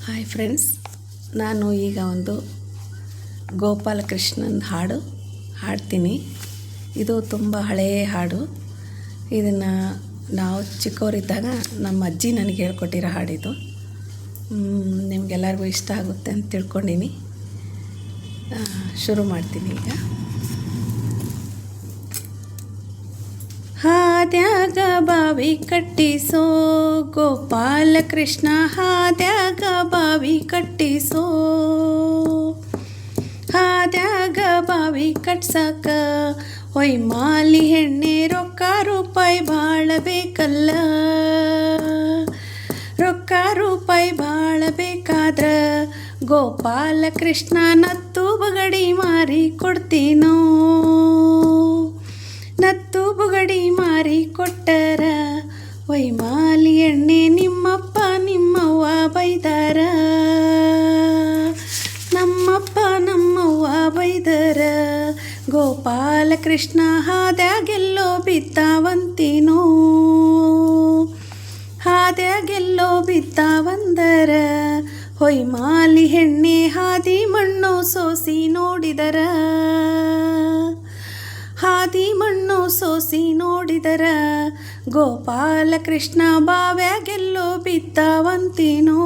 Hi friends, ನಾನು ಈಗ ಒಂದು ಗೋಪಾಲಕೃಷ್ಣನ ಹಾಡು ಹಾಡ್ತೀನಿ. ಇದು ತುಂಬ ಹಳೆಯ ಹಾಡು. ಇದನ್ನು ನಾವು ಚಿಕ್ಕವರಿದ್ದಾಗ ನಮ್ಮ ಅಜ್ಜಿ ನನಗೆ ಹೇಳ್ಕೊಟ್ಟಿರೋ ಹಾಡಿದು. ನಿಮಗೆಲ್ಲರಿಗೂ ಇಷ್ಟ ಆಗುತ್ತೆ ಅಂತ ತಿಳ್ಕೊಂಡೀನಿ. ಶುರು ಮಾಡ್ತೀನಿ ಈಗ. ಹಾದ್ಯಾಗ ಬಾವಿ ಕಟ್ಟಿಸೋ ಗೋಪಾಲಕೃಷ್ಣ, ಹಾದ್ಯಾಗ ಬಾವಿ ಕಟ್ಟಿಸೋ, ಹಾದ್ಯಾಗ ಬಾವಿ ಕಟ್ಸಕ ಒಯ್ಮಾಲಿ ಹೆಣ್ಣೆ ರೊಕ್ಕ ರೂಪಾಯಿ ಭಾಳ ಬೇಕಲ್ಲ. ರೊಕ್ಕ ರೂಪಾಯಿ ಭಾಳ ಬೇಕಾದ್ರ ಗೋಪಾಲಕೃಷ್ಣ ನತ್ತು ಬಗಡಿ ಮಾರಿ ಕೊಡ್ತೀನೋ. ನತ್ತು ಬುಗಡಿ ಮಾರಿ ಕೊಟ್ಟರ ಒಯ್ಮಾಲಿ ಎಣ್ಣೆ ನಿಮ್ಮಪ್ಪ ನಿಮ್ಮವ್ವ ಬೈದಾರ. ನಮ್ಮಪ್ಪ ನಮ್ಮವ್ವ ಬೈದರ ಗೋಪಾಲಕೃಷ್ಣ ಹಾದ್ಯಾಗೆಲ್ಲೋ ಬಿದ್ದಾವಂತೀನೋ. ಹಾದ್ಯಾಗೆಲ್ಲೋ ಬಿದ್ದಾವಂದರ ಹೊಯ್ಮಾಲಿ ಹೆಣ್ಣೆ ಹಾದಿ ಮಣ್ಣು ಸೋಸಿ ನೋಡಿದರ. ಹಾದಿ ಮಣ್ಣು ಸೋಸಿ ನೋಡಿದರ ಗೋಪಾಲಕೃಷ್ಣ ಬಾವ್ಯಾಗೆಲ್ಲೋ ಬಿದ್ದಾವಂತೀನೋ.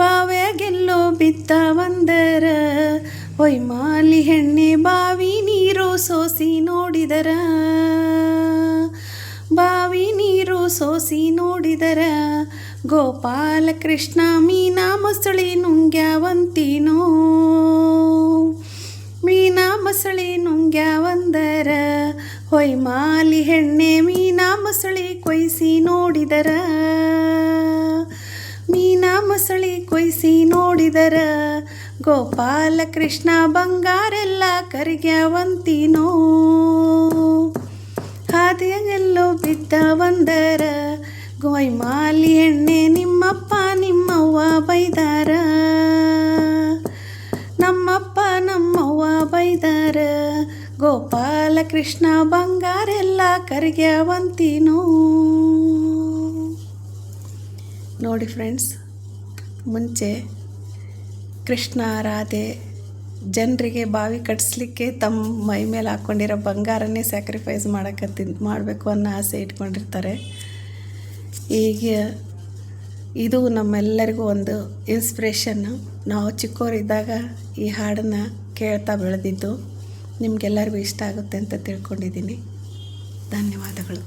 ಬಾವ್ಯಾಗೆಲ್ಲೋ ಬಿದ್ದಾವಂದರ ಒಯ್ಮಾಲಿ ಹೆಣ್ಣೆ ಬಾವಿ ನೀರು ಸೋಸಿ ನೋಡಿದರ. ಬಾವಿ ನೀರು ಸೋಸಿ ನೋಡಿದರ ಗೋಪಾಲಕೃಷ್ಣ ಮೀನಾ ಮೊಸಳಿ ನುಂಗ್ಯಾವಂತೀನೋ. ಮೀನಾ ಮೊಸಳಿ ನುಂಗ್ಯಾವಂದರ ಹೊಯ್ಮಾಲಿ ಹೆಣ್ಣೆ ಮೀನಾ ಮೊಸಳಿ ಕೊಯ್ಸಿ ನೋಡಿದರ. ಮೀನಾ ಮೊಸಳಿ ಕೊಯ್ಸಿ ನೋಡಿದರ ಗೋಪಾಲಕೃಷ್ಣ ಬಂಗಾರೆಲ್ಲ ಕರಿಗ್ಯಾವಂತೀನೋ. ಹಾದಿಯಾಗೆಲ್ಲೋ ಬಿದ್ದಾವಂದರ ಹೊಯ್ಮಾಲಿ ಹೆಣ್ಣೆ ನಿಮ್ಮಪ್ಪ ನಿಮ್ಮವ್ವ ಬೈದಾರ. ನಮ್ಮಪ್ಪ ನಮ್ಮವ್ವ ಬೈದಾರ ಗೋಪಾಲಕೃಷ್ಣ ಬಂಗಾರೆಲ್ಲ ಕರಿಗ್ಯಾವಂತೀನೋ. ನೋಡಿ ಫ್ರೆಂಡ್ಸ್, ಮುಂಚೆ ಕೃಷ್ಣ ರಾಧೆ ಜನರಿಗೆ ಬಾವಿ ಕಟ್ಟಿಸ್ಲಿಕ್ಕೆ ತಮ್ಮ ಮೈ ಮೇಲೆ ಹಾಕ್ಕೊಂಡಿರೋ ಬಂಗಾರನ್ನೇ ಸ್ಯಾಕ್ರಿಫೈಸ್ ಮಾಡಬೇಕು ಅನ್ನೋ ಆಸೆ ಇಟ್ಕೊಂಡಿರ್ತಾರೆ. ಈಗ ಇದು ನಮ್ಮೆಲ್ಲರಿಗೂ ಒಂದು ಇನ್ಸ್ಪಿರೇಷನ್ನು. ನಾವು ಚಿಕ್ಕವರಿದ್ದಾಗ ಈ ಹಾಡನ್ನು ಕೇಳ್ತಾ ಬೆಳೆದಿದ್ದು. ನಿಮಗೆಲ್ಲರಿಗೂ ಇಷ್ಟ ಆಗುತ್ತೆ ಅಂತ ತಿಳ್ಕೊಂಡಿದ್ದೀನಿ. ಧನ್ಯವಾದಗಳು.